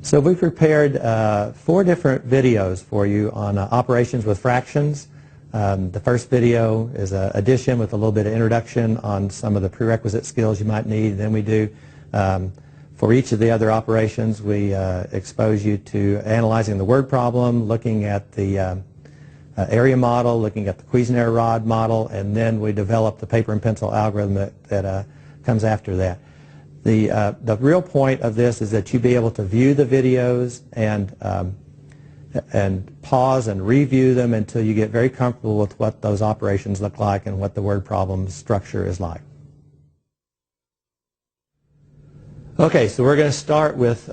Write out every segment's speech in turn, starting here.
So we prepared 4 different videos for you on operations with fractions. The first video is addition with a little bit of introduction on some of the prerequisite skills you might need. Then we do, for each of the other operations, we expose you to analyzing the word problem, looking at the area model, looking at the Cuisenaire rod model, and then we develop the paper and pencil algorithm that comes after that. The real point of this is that you be able to view the videos and pause and review them until you get very comfortable with what those operations look like and what the word problem structure is like. Okay, so we're going to start with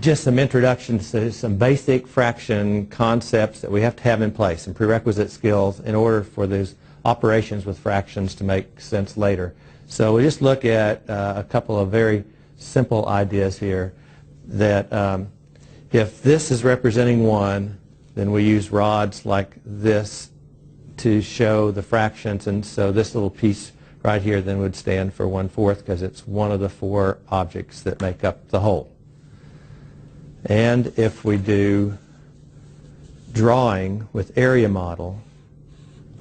just some introductions to some basic fraction concepts that we have to have in place, some prerequisite skills in order for these operations with fractions to make sense later. So we just look at a couple of very simple ideas here that if this is representing 1, then we use rods like this to show the fractions, and so this little piece right here then would stand for 1/4 because it's one of the 4 objects that make up the whole. And if we do drawing with area model,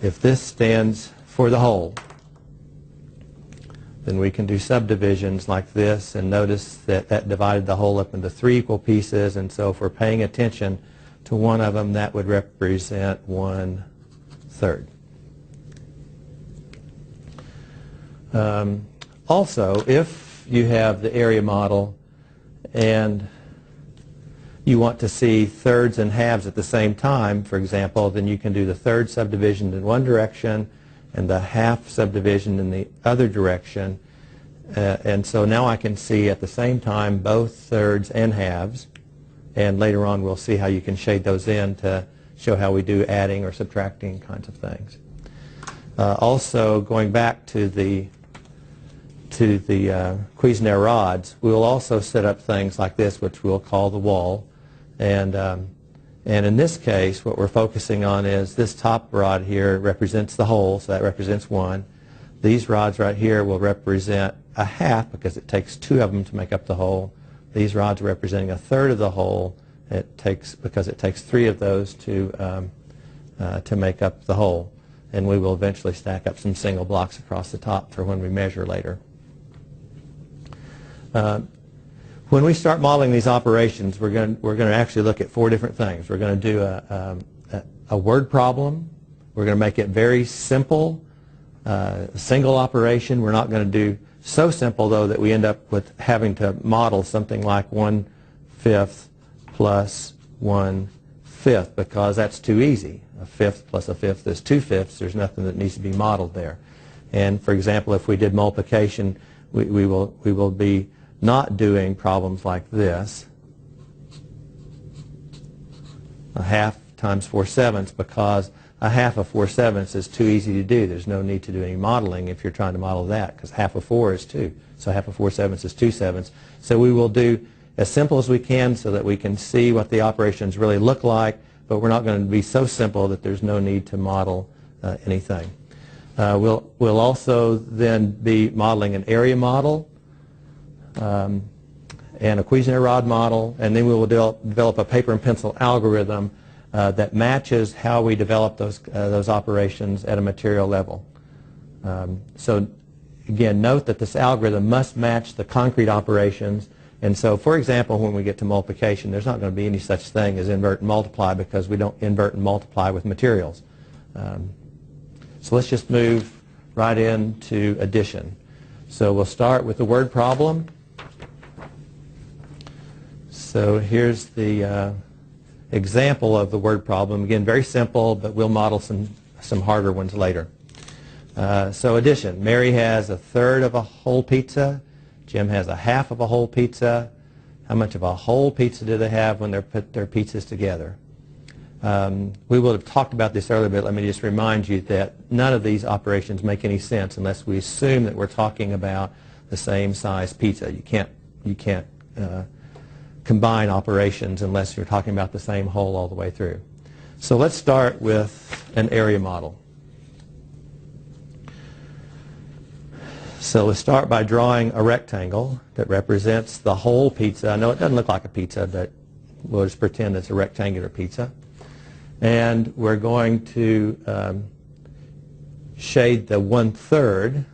if this stands for the whole, then we can do subdivisions like this, and notice that that divided the whole up into 3 equal pieces, and so if we're paying attention to one of them, that would represent 1/3. Also, if you have the area model and you want to see thirds and halves at the same time, for example, then you can do the third subdivision in one direction and the half subdivision in the other direction. And so now I can see at the same time both thirds and halves, and later on we'll see how you can shade those in to show how we do adding or subtracting kinds of things. Also, going back to the Cuisenaire rods, we will also set up things like this, which we'll call the wall. And in this case, what we're focusing on is this top rod here represents the whole, so that represents 1. These rods right here will represent a half because it takes 2 of them to make up the whole. These rods are representing a third of the whole because it takes 3 of those to make up the whole. And we will eventually stack up some single blocks across the top for when we measure later. When we start modeling these operations, we're going to actually look at 4 different things. We're going to do a word problem. We're going to make it very simple, a single operation. We're not going to do so simple, though, that we end up with having to model something like 1/5 plus 1/5, because that's too easy. A fifth plus a fifth is 2/5. There's nothing that needs to be modeled there. And for example, if we did multiplication, we will be not doing problems like this, a half times 4/7, because a half of 4/7 is too easy to do. There's no need to do any modeling if you're trying to model that, because half of 4 is 2. So half of 4/7 is 2/7. So we will do as simple as we can so that we can see what the operations really look like, but we're not going to be so simple that there's no need to model anything. We'll also then be modeling an area model and a Cuisenaire rod model, and then we will develop a paper and pencil algorithm that matches how we develop those operations at a material level. So again, note that this algorithm must match the concrete operations. And so, for example, when we get to multiplication, there's not going to be any such thing as invert and multiply, because we don't invert and multiply with materials. So let's just move right into addition. So we'll start with the word problem. So here's the example of the word problem. Again, very simple, but we'll model some harder ones later. So addition. Mary has a third of a whole pizza. Jim has a half of a whole pizza. How much of a whole pizza do they have when they put their pizzas together? We will have talked about this earlier, but let me just remind you that none of these operations make any sense unless we assume that we're talking about the same size pizza. You can't combine operations unless you're talking about the same whole all the way through. So let's start with an area model. So let's start by drawing a rectangle that represents the whole pizza. I know it doesn't look like a pizza, but we'll just pretend it's a rectangular pizza. And we're going to shade the 1/3.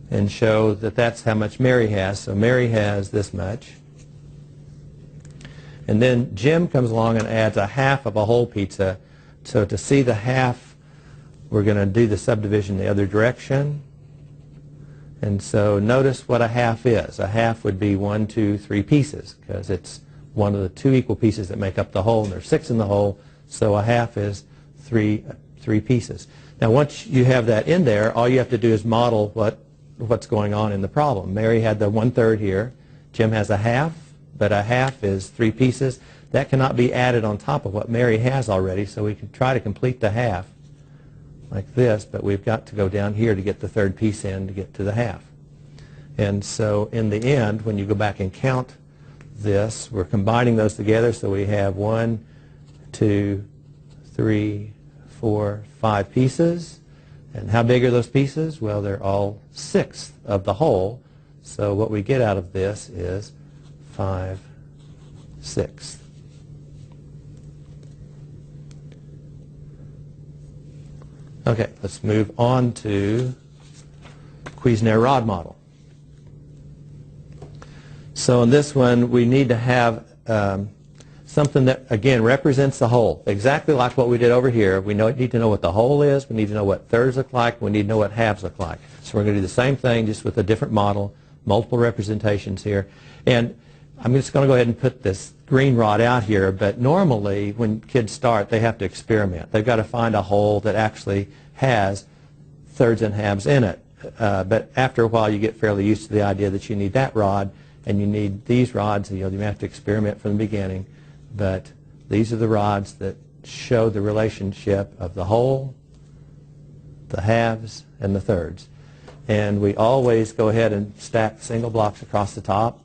And show that that's how much Mary has. So Mary has this much. And then Jim comes along and adds a half of a whole pizza. So to see the half, we're going to do the subdivision the other direction. And so notice what a half is. A half would be 1, 2, 3 pieces, because it's one of the 2 equal pieces that make up the whole, and there's 6 in the whole, so a half is 3 pieces. Now once you have that in there, all you have to do is model what's going on in the problem. Mary had the 1/3 here. Jim has a half, but a half is 3 pieces. That cannot be added on top of what Mary has already, so we can try to complete the half like this, but we've got to go down here to get the 3rd piece in to get to the half. And so in the end, when you go back and count this, we're combining those together, so we have 1, 2, 3, 4, 5 pieces. And how big are those pieces? Well, they're all 1/6 of the whole, so what we get out of this is 5/6. Okay, let's move on to Cuisenaire rod model. So in this one, we need to have something that, again, represents the whole, exactly like what we did over here. We need to know what the whole is. We need to know what thirds look like. We need to know what halves look like. So we're going to do the same thing, just with a different model, multiple representations here. And I'm just going to go ahead and put this green rod out here, but normally when kids start, they have to experiment. They've got to find a whole that actually has thirds and halves in it. But after a while, you get fairly used to the idea that you need that rod and you need these rods. You may have to experiment from the beginning, but these are the rods that show the relationship of the whole, the halves, and the thirds. And we always go ahead and stack single blocks across the top.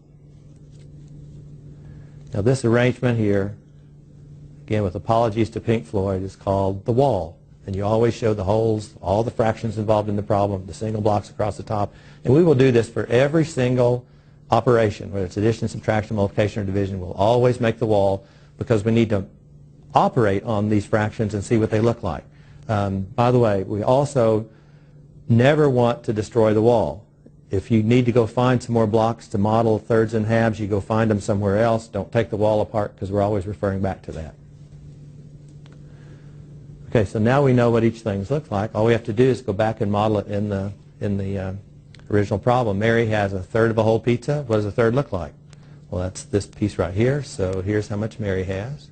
Now this arrangement here, again with apologies to Pink Floyd, is called the wall. And you always show the wholes, all the fractions involved in the problem, the single blocks across the top. And we will do this for every single operation, whether it's addition, subtraction, multiplication, or division. We'll always make the wall because we need to operate on these fractions and see what they look like. By the way, we also never want to destroy the wall. If you need to go find some more blocks to model thirds and halves, you go find them somewhere else. Don't take the wall apart because we're always referring back to that. Okay, so now we know what each thing looks like. All we have to do is go back and model it in the original problem. Mary has a third of a whole pizza. What does a third look like? Well, that's this piece right here, so here's how much Mary has.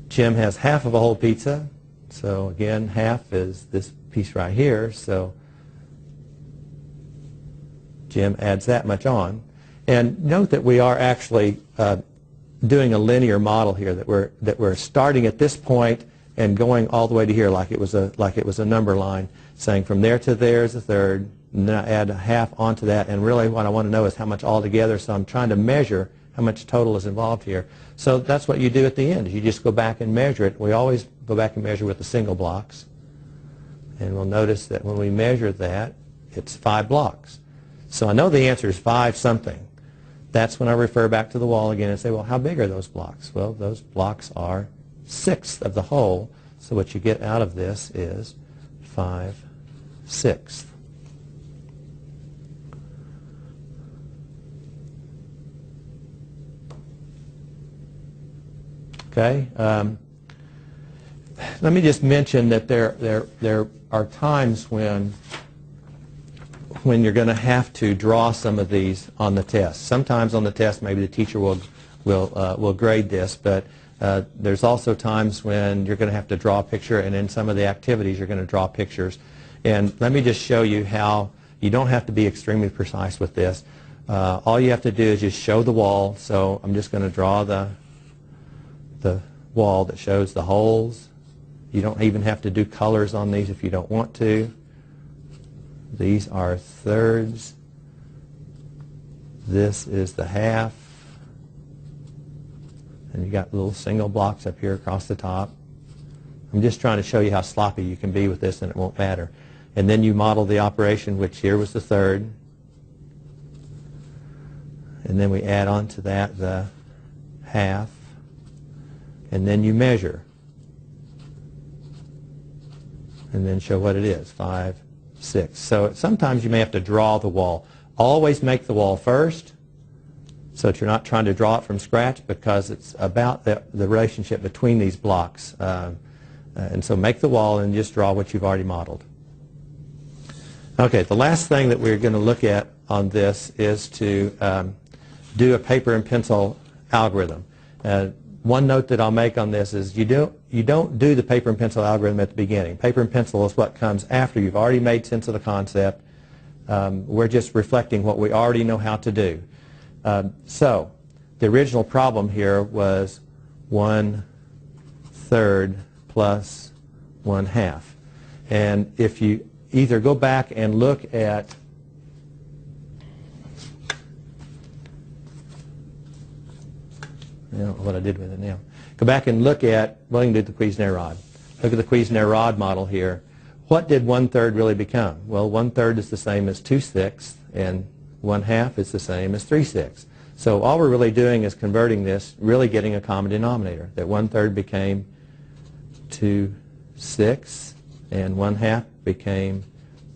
Jim has half of a whole pizza, so again, half is this piece right here, so Jim adds that much on. And note that we are actually doing a linear model here, that we're starting at this point and going all the way to here like it was a number line, saying from there to there is a third, and then I add a half onto that, and really what I want to know is how much altogether, so I'm trying to measure how much total is involved here. So that's what you do at the end, is you just go back and measure it. We always go back and measure with the single blocks, and we'll notice that when we measure that, it's 5 blocks. So I know the answer is 5 something. That's when I refer back to the wall again and say, well, how big are those blocks? Well, those blocks are 1/6 of the whole, so what you get out of this is 5/6. Okay. Let me just mention that there are times when you're going to have to draw some of these on the test. Sometimes on the test, maybe the teacher will grade this, but there's also times when you're going to have to draw a picture, and in some of the activities, you're going to draw pictures. And let me just show you how you don't have to be extremely precise with this. All you have to do is just show the wall. So I'm just going to draw the wall that shows the holes. You don't even have to do colors on these if you don't want to. These are thirds. This is the half. And you got little single blocks up here across the top. I'm just trying to show you how sloppy you can be with this, and it won't matter. And then you model the operation, which here was the third. And then we add on to that the half. And then you measure. And then show what it is, 5, 6. So sometimes you may have to draw the wall. Always make the wall first, so that you're not trying to draw it from scratch, because it's about the relationship between these blocks. And so make the wall and just draw what you've already modeled. Okay, the last thing that we're going to look at on this is to do a paper and pencil algorithm. One note that I'll make on this is you don't do the paper and pencil algorithm at the beginning. Paper and pencil is what comes after you've already made sense of the concept. We're just reflecting what we already know how to do. So the original problem here was 1/3 plus 1/2. And if you either go back and look at I don't know what I did with it now. Go back and look at, well, you can do the Cuisenaire rod. Look at the Cuisenaire rod model here. What did 1/3 really become? Well, 1/3 is the same as 2/6, and 1/2 is the same as 3/6. So all we're really doing is converting this, really getting a common denominator. That 1/3 became 2/6, and 1/2 became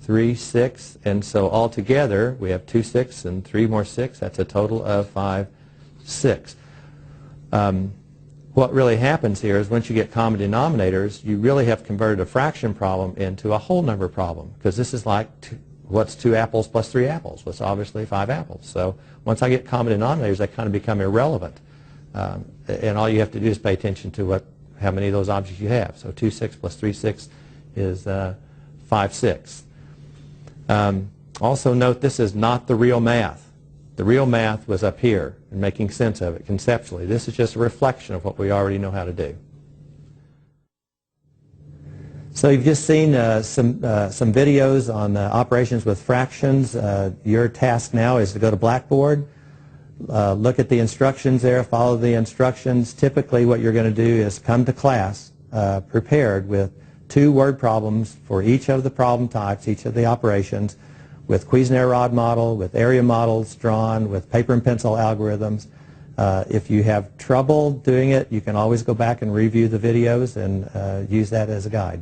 3/6. And so altogether, we have 2/6 and 3 more 6. That's a total of 5/6. What really happens here is once you get common denominators, you really have converted a fraction problem into a whole number problem, because this is like what's 2 apples plus 3 apples? Well, it's obviously 5 apples. So once I get common denominators, they kind of become irrelevant. And all you have to do is pay attention to how many of those objects you have. So 2/6 plus 3/6 is 5/6. Also note, this is not the real math. The real math was up here and making sense of it conceptually. This is just a reflection of what we already know how to do. So you've just seen some videos on operations with fractions. Your task now is to go to Blackboard, look at the instructions there, follow the instructions. Typically what you're going to do is come to class prepared with 2 word problems for each of the problem types, each of the operations, with Cuisenaire rod model, with area models drawn, with paper and pencil algorithms. If you have trouble doing it, you can always go back and review the videos and use that as a guide.